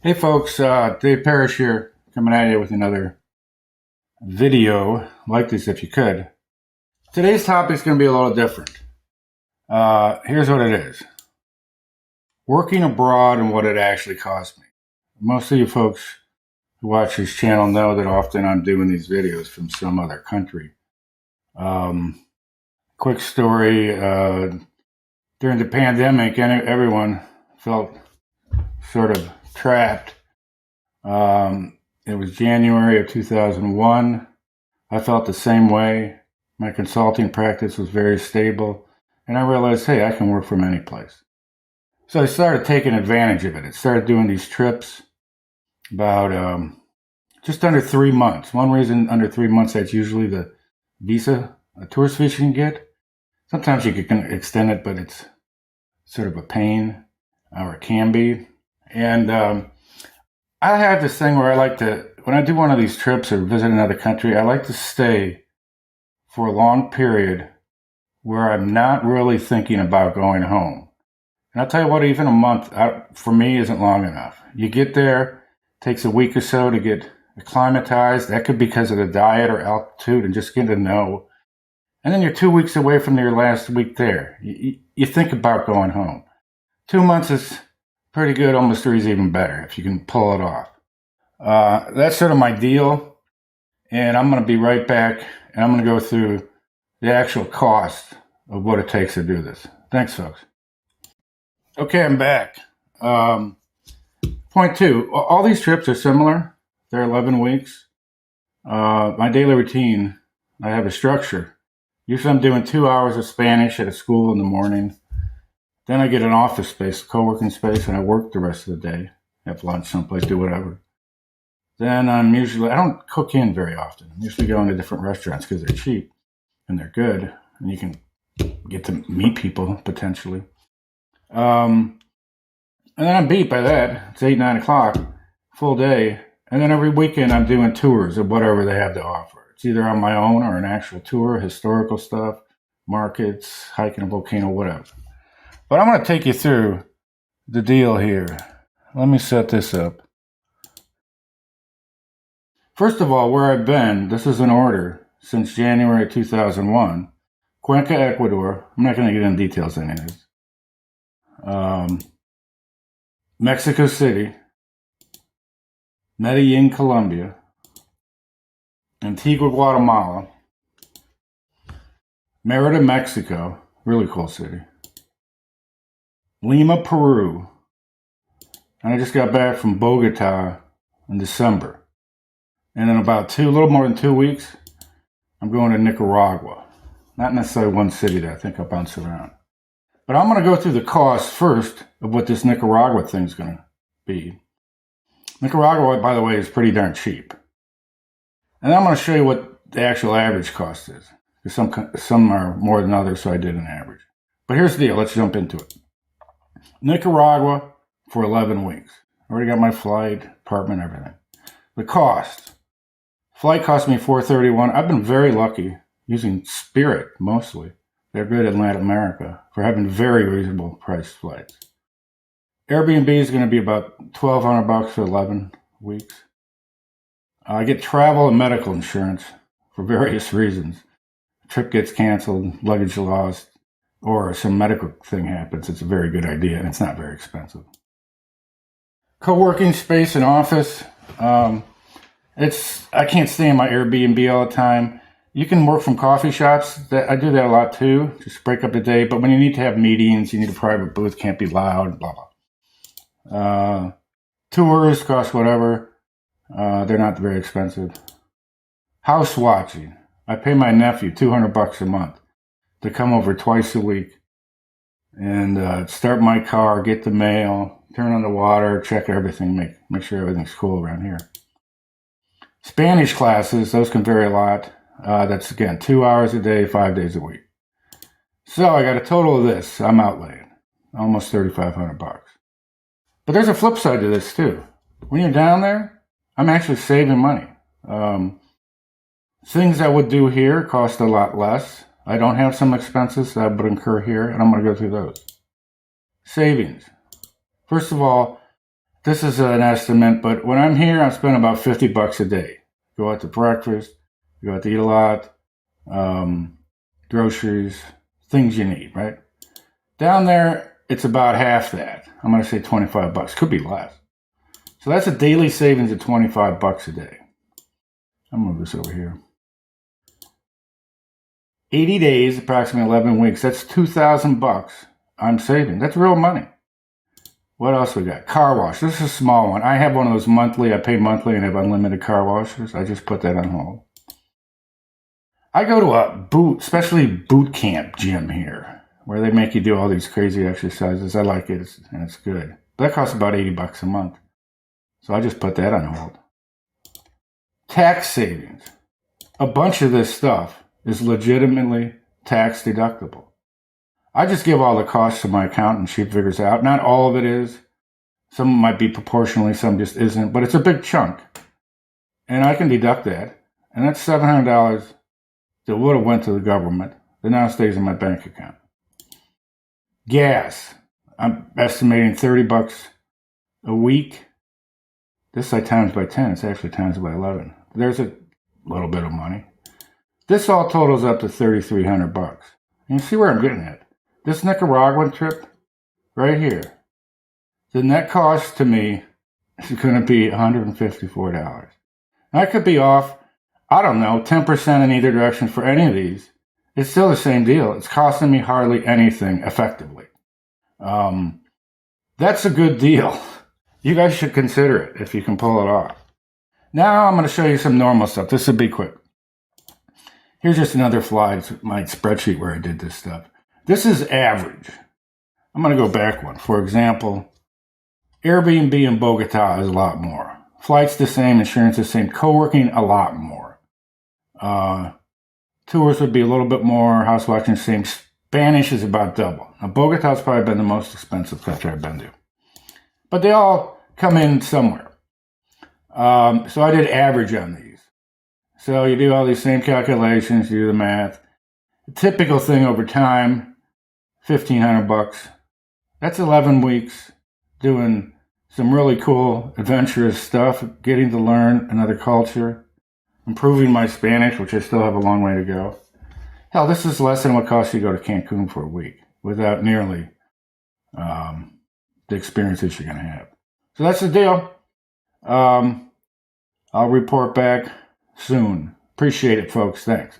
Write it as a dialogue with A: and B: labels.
A: Hey folks, Dave Parrish here, coming at you with another video. Like this if you could. Today's topic is going to be a little different. Here's what it is. Working abroad and what it actually cost me. Most of you folks who watch this channel know that often I'm doing these videos from some other country. Quick story, during the pandemic, everyone felt sort of trapped. It was January of 2001. I felt the same way. My consulting practice was very stable, and I realized, hey, I can work from any place. So I started taking advantage of it. I started doing these trips about just under 3 months. One reason under 3 months, that's usually the visa, a tourist visa you can get. Sometimes you can extend it, but it's sort of a pain, or it can be. And I have this thing where I like to, when I do one of these trips or visit another country, I like to stay for a long period where I'm not really thinking about going home. And I'll tell you what, even a month for me isn't long enough. You get there, it takes a week or so to get acclimatized. That could be because of the diet or altitude and just getting to know. And then you're 2 weeks away from your last week there. You think about going home. 2 months is pretty good, almost 3 is even better if you can pull it off. That's sort of my deal, and I'm going to be right back, and I'm going to go through the actual cost of what it takes to do this. Thanks, folks. Okay, I'm back. Point two, all these trips are similar. They're 11 weeks. My daily routine, I have a structure. Usually I'm doing 2 hours of Spanish at a school in the morning. Then I get an office space, a co-working space, and I work the rest of the day. Have lunch someplace, do whatever. Then I don't cook in very often. I'm usually going to different restaurants because they're cheap and they're good. And you can get to meet people potentially. And then I'm beat by that. It's 8, 9 o'clock, full day. And then every weekend I'm doing tours of whatever they have to offer. It's either on my own or an actual tour, historical stuff, markets, hiking a volcano, whatever. But I'm going to take you through the deal here. Let me set this up. First of all, where I've been, this is in order, since January 2001. Cuenca, Ecuador. I'm not going to get into details on any of this. Mexico City. Medellin, Colombia. Antigua, Guatemala. Merida, Mexico. Really cool city. Lima, Peru. And I just got back from Bogota in December. And in about a little more than 2 weeks, I'm going to Nicaragua. Not necessarily one city that I think I'll bounce around. But I'm going to go through the cost first of what this Nicaragua thing's going to be. Nicaragua, by the way, is pretty darn cheap. And I'm going to show you what the actual average cost is. Because some are more than others, so I did an average. But here's the deal. Let's jump into it. Nicaragua for 11 weeks. I already got my flight, apartment, everything. The cost. Flight cost me $431. I've been very lucky using Spirit mostly. They're good in Latin America for having very reasonable priced flights. Airbnb is going to be about $1,200 for 11 weeks. I get travel and medical insurance for various reasons. Trip gets canceled, luggage lost, or some medical thing happens. It's a very good idea, and it's not very expensive. Co-working space and office. I can't stay in my Airbnb all the time. You can work from coffee shops. I do that a lot too. Just break up the day. But when you need to have meetings, you need a private booth. Can't be loud. Blah blah. Tours cost whatever. They're not very expensive. House watching. I pay my nephew $200 a month to come over twice a week and start my car, get the mail, turn on the water, check everything, make sure everything's cool around here. Spanish classes, those can vary a lot. That's, again, 2 hours a day, 5 days a week. So I got a total of this. I'm outlaying almost $3,500. But there's a flip side to this, too. When you're down there, I'm actually saving money. Things I would do here cost a lot less. I don't have some expenses that I would incur here, and I'm going to go through those. Savings. First of all, This is an estimate, but when I'm here, I spend about $50 a day. Go out to breakfast, go out to eat a lot, groceries, things you need, right? Down there, it's about half that. I'm going to say $25. Could be less. So that's a daily savings of $25 a day. I'll move this over here. 80 days, approximately 11 weeks. That's $2,000 I'm saving. That's real money. What else we got? Car wash. This is a small one. I have one of those monthly. I pay monthly and have unlimited car washes. I just put that on hold. I go to a especially boot camp gym here, where they make you do all these crazy exercises. I like it, and it's good. That costs about $80 a month. So I just put that on hold. Tax savings. A bunch of this stuff is legitimately tax deductible. I just give all the costs to my accountant. She figures out. Not all of it is. Some might be proportionally, some just isn't. But it's a big chunk. And I can deduct that. And that's $700 that would have went to the government that now stays in my bank account. Gas. I'm estimating $30 a week. This I times by 10. It's actually times by 11. There's a little bit of money. This all totals up to $3,300. And you see where I'm getting at. This Nicaraguan trip right here, the net cost to me is going to be $154. I could be off, I don't know, 10% in either direction for any of these. It's still the same deal. It's costing me hardly anything effectively. That's a good deal. You guys should consider it if you can pull it off. Now I'm going to show you some normal stuff. This will be quick. Here's just another slide, my spreadsheet where I did this stuff. This is average. I'm going to go back one. For example, Airbnb in Bogota is a lot more. Flights the same, insurance the same, co-working a lot more. Tours would be a little bit more, house watching the same. Spanish is about double. Now, Bogota's probably been the most expensive country I've been to. But they all come in somewhere. So I did average on these. So you do all these same calculations, you do the math. The typical thing over time, $1,500. That's 11 weeks doing some really cool, adventurous stuff, getting to learn another culture, improving my Spanish, which I still have a long way to go. Hell, this is less than what costs you to go to Cancun for a week without nearly the experiences you're going to have. So that's the deal. I'll report back soon. Appreciate it, folks. Thanks.